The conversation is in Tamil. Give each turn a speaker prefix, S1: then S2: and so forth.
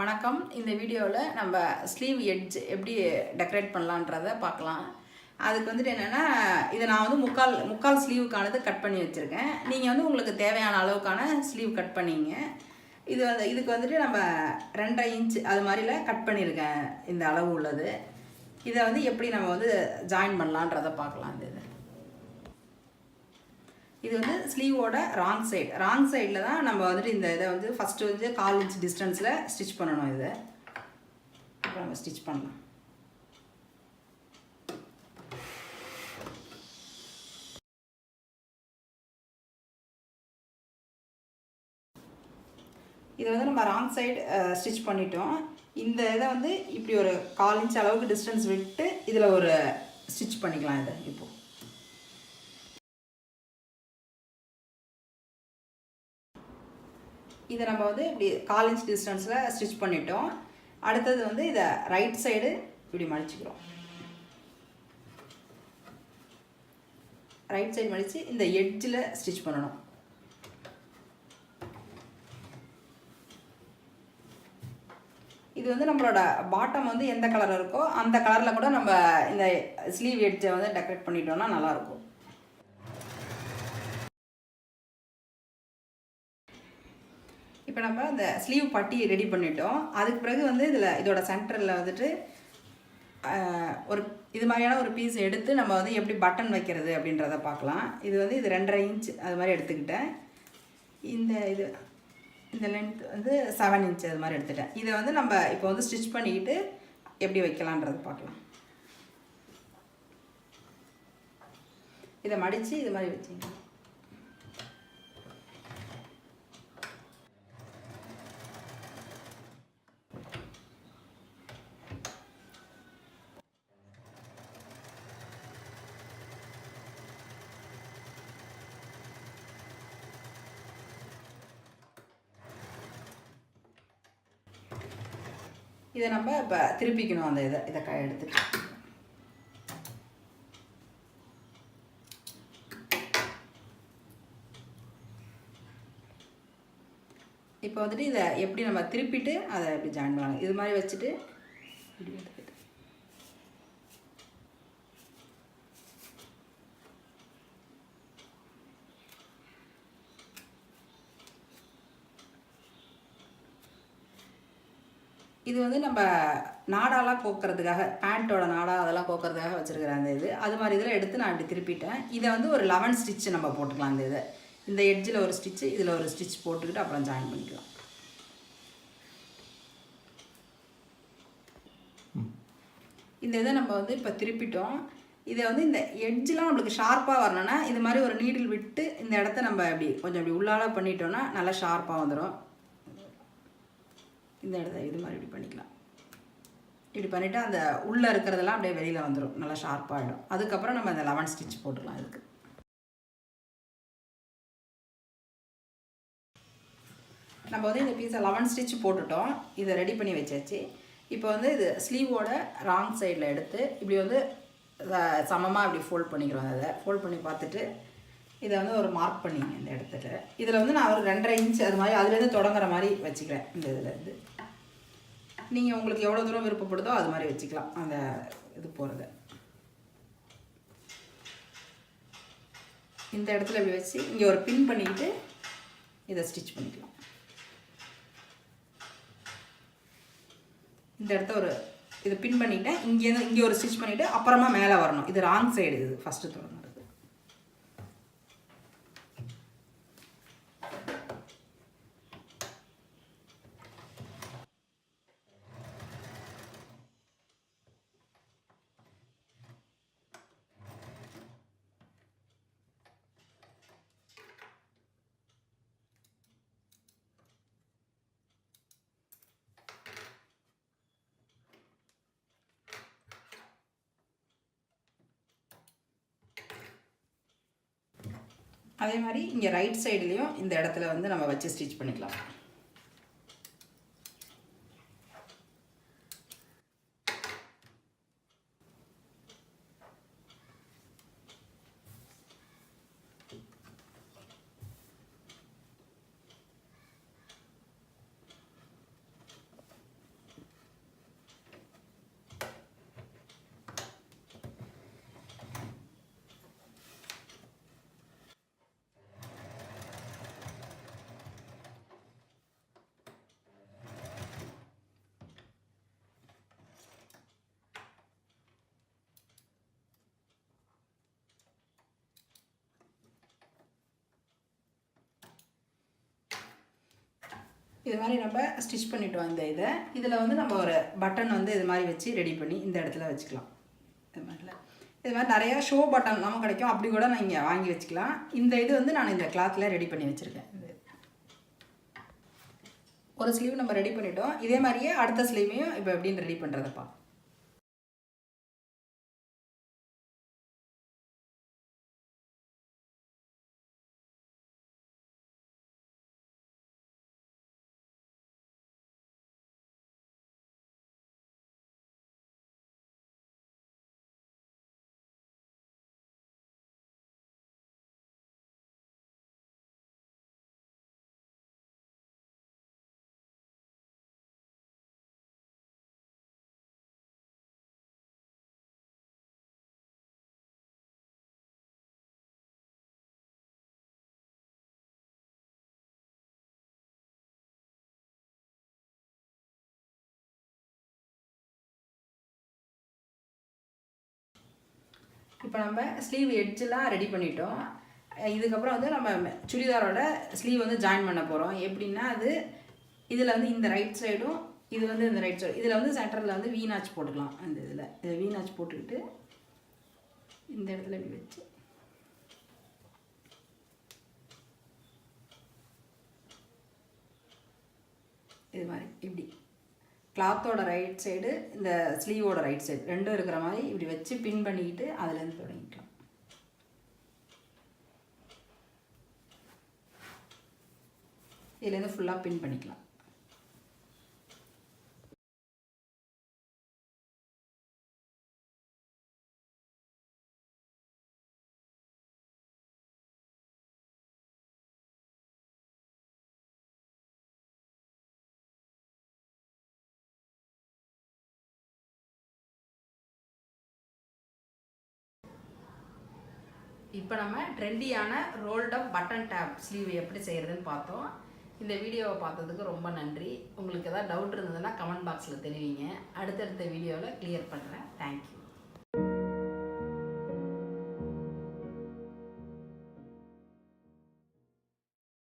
S1: வணக்கம். இந்த வீடியோவில் நம்ம ஸ்லீவ் எட்ஜ் எப்படி டெக்கரேட் பண்ணலான்றதை பார்க்கலாம். அதுக்கு வந்துட்டு என்னென்னா, இதை நான் வந்து முக்கால் ஸ்லீவுக்கானது கட் பண்ணி வச்சுருக்கேன். நீங்கள் வந்து உங்களுக்கு தேவையான அளவுக்கான ஸ்லீவ் கட் பண்ணிங்க. இதுக்கு வந்துட்டு நம்ம 2.5 இன்ச் அது மாதிரில கட் பண்ணியிருக்கேன். இந்த அளவு உள்ளது. இதை வந்து எப்படி நம்ம வந்து ஜாயின் பண்ணலான்றதை பார்க்கலாம். இது வந்து ஸ்லீவோட ராங் சைடில் தான் நம்ம வந்துட்டு இந்த இதை வந்து ஃபஸ்ட்டு வந்து 1/4 இன்ச் டிஸ்டன்ஸில் ஸ்டிச் பண்ணணும். இதை அப்புறம் நம்ம ஸ்டிச் பண்ணலாம். இதை வந்து நம்ம ராங் சைடு ஸ்டிச் பண்ணிட்டோம். இந்த இதை வந்து இப்படி ஒரு 1/4 இன்ச் அளவுக்கு டிஸ்டன்ஸ் விட்டு இதில் ஒரு ஸ்டிச் பண்ணிக்கலாம். இதை இப்போது இதை நம்ம வந்து இப்படி 1/4 இன்ச் டிஸ்டன்ஸில் ஸ்டிச் பண்ணிட்டோம். அடுத்தது வந்து இதை ரைட் சைடு இப்படி மடிச்சுக்கிறோம். ரைட் சைடு மடித்து இந்த எட்ஜில் ஸ்டிச் பண்ணணும். இது வந்து நம்மளோட பாட்டம் வந்து எந்த கலர் இருக்கோ அந்த கலரில் கூட நம்ம இந்த ஸ்லீவ் எட்ஜை வந்து டெக்கரேட் பண்ணிட்டோம்னா நல்லாயிருக்கும். இப்போ நம்ம இந்த ஸ்லீவ் பட்டி ரெடி பண்ணிட்டோம். அதுக்கு பிறகு வந்து இதோட சென்டரில் வந்துட்டு ஒரு இது மாதிரியான ஒரு பீஸ் எடுத்து நம்ம வந்து எப்படி பட்டன் வைக்கிறது அப்படின்றத பார்க்கலாம். இது வந்து 2.5 இன்ச் அது மாதிரி எடுத்துக்கிட்டேன். இந்த லென்த் வந்து 7 இன்ச் அது மாதிரி எடுத்துட்டேன். இதை வந்து நம்ம இப்போ வந்து ஸ்டிச் பண்ணிக்கிட்டு எப்படி வைக்கலான்றது பார்க்கலாம். இதை மடித்து இது மாதிரி வச்சிங்க. இதை நம்ம இப்போ திருப்பிக்கணும். அந்த இதை எடுத்துட்டு இப்போ வந்துட்டு இதை எப்படி நம்ம திருப்பிட்டு அதை எப்படி ஜாயின் பண்ணலாம். இது மாதிரி வச்சுட்டு இப்படி எடுத்துக்கிட்டு இது வந்து நம்ம நாடாலாம் கோக்கிறதுக்காக, பேண்ட்டோட நாடா அதெல்லாம் கோக்கிறதுக்காக வச்சுருக்கிற அந்த இது அது மாதிரி இதில் எடுத்து நான் இப்படி திருப்பிட்டேன். இதை வந்து ஒரு 11 ஸ்டிச்சு நம்ம போட்டுக்கலாம். இந்த எட்ஜில் ஒரு ஸ்டிச்சு, இதில் ஒரு ஸ்டிச் போட்டுக்கிட்டு அப்புறம் ஜாயின் பண்ணிக்கலாம். இந்த இதை நம்ம வந்து இப்போ திருப்பிட்டோம். இதை வந்து இந்த எட்ஜெலாம் நம்மளுக்கு ஷார்ப்பாக வரணும்னா இது மாதிரி ஒரு நீடில் விட்டு இந்த இடத்த நம்ம கொஞ்சம் உள்ளால பண்ணிட்டோம்னா நல்லா ஷார்ப்பாக வந்துடும். இந்த இடத்த இது மாதிரி இப்படி பண்ணிக்கலாம். இப்படி பண்ணிவிட்டு அந்த உள்ளே இருக்கிறதெல்லாம் அப்படியே வெளியில் வந்துடும், நல்லா ஷார்ப்பாகிடும். அதுக்கப்புறம் நம்ம அந்த 11 ஸ்டிச் போட்டுக்கலாம். இதுக்கு நம்ம வந்து இந்த பீஸை 11 ஸ்டிச் போட்டுட்டோம். இதை ரெடி பண்ணி வச்சாச்சு. இப்போ வந்து இது ஸ்லீவோட ராங் சைடில் எடுத்து இப்படி வந்து சமமாக இப்படி ஃபோல்ட் பண்ணிக்கிறோம். அதை ஃபோல்ட் பண்ணி பார்த்துட்டு இதை வந்து ஒரு மார்க் பண்ணிங்க இந்த இடத்துல. இதில் வந்து நான் ஒரு 2.5 இன்ச் அது மாதிரி அதுலேருந்து தொடங்குற மாதிரி வச்சுக்கிறேன். இந்த இதுலேருந்து நீங்கள் உங்களுக்கு எவ்வளோ தூரம் விருப்பப்படுதோ அது மாதிரி வச்சுக்கலாம். அந்த இது போகிறத இந்த இடத்துல இப்படி வச்சு இங்கே ஒரு பின் பண்ணிக்கிட்டு இதை ஸ்டிச் பண்ணிக்கலாம். இந்த இடத்த இதை பின் பண்ணிக்கிட்டேன். இங்கே ஒரு ஸ்டிச் பண்ணிவிட்டு அப்புறமா மேலே வரணும். இது ராங் சைடு. இது ஃபஸ்ட்டு தொடங்குறது. அதே மாதிரி இங்கே ரைட் சைடுலேயும் இந்த இடத்துல வந்து நம்ம வச்சு ஸ்டிச் பண்ணிக்கலாம். இது மாதிரி நம்ம ஸ்டிச் பண்ணிட்டோம். இந்த இதில் வந்து நம்ம ஒரு பட்டன் வந்து இது மாதிரி வச்சு ரெடி பண்ணி இந்த இடத்துல வச்சுக்கலாம். இது மாதிரி நிறையா ஷோ பட்டன் நம்ம கிடைக்கும், அப்படி கூட நான் இங்கே வாங்கி வச்சுக்கலாம். இந்த இது வந்து நான் இந்த கிளாத்தில் ரெடி பண்ணி வச்சுருக்கேன். ஒரு ஸ்லீவ் நம்ம ரெடி பண்ணிட்டோம். இதே மாதிரியே அடுத்த ஸ்லீவையும் இப்போ எப்படின்னு ரெடி பண்ணுறதப்பா. இப்போ நம்ம ஸ்லீவ் எட்ஜெலாம் ரெடி பண்ணிட்டோம். இதுக்கப்புறம் வந்து நம்ம சுடிதாரோட ஸ்லீவ் வந்து ஜாயின் பண்ண போகிறோம். எப்படின்னா அது இதில் வந்து இந்த ரைட் சைடும் இது வந்து இந்த ரைட் சைடு, இதில் வந்து சென்டரில் வந்து வீநாச் போட்டுக்கலாம். அந்த இதில் வீநாச் போட்டுக்கிட்டு இந்த இடத்துல இப்படி வச்சு இது மாதிரி இப்படி கிளாத்தோட ரைட் சைடு இந்த ஸ்லீவோட ரைட் சைடு ரெண்டும் இருக்கிற மாதிரி இப்படி வச்சு பின் பண்ணிக்கிட்டு அதுலேருந்து தொடங்கிக்கலாம். இதுலேருந்து ஃபுல்லாக பின் பண்ணிக்கலாம். இப்போ நம்ம ட்ரெண்டியான rolled up button tab sleeve எப்படி செய்கிறதுன்னு பார்த்தோம். இந்த வீடியோவை பார்த்ததுக்கு ரொம்ப நன்றி. உங்களுக்கு எதாவது டவுட் இருந்ததுன்னா கமெண்ட் பாக்ஸில் தெரிவிங்க. அடுத்தடுத்த வீடியோவில் கிளியர் பண்ணுறேன். தேங்க்யூ.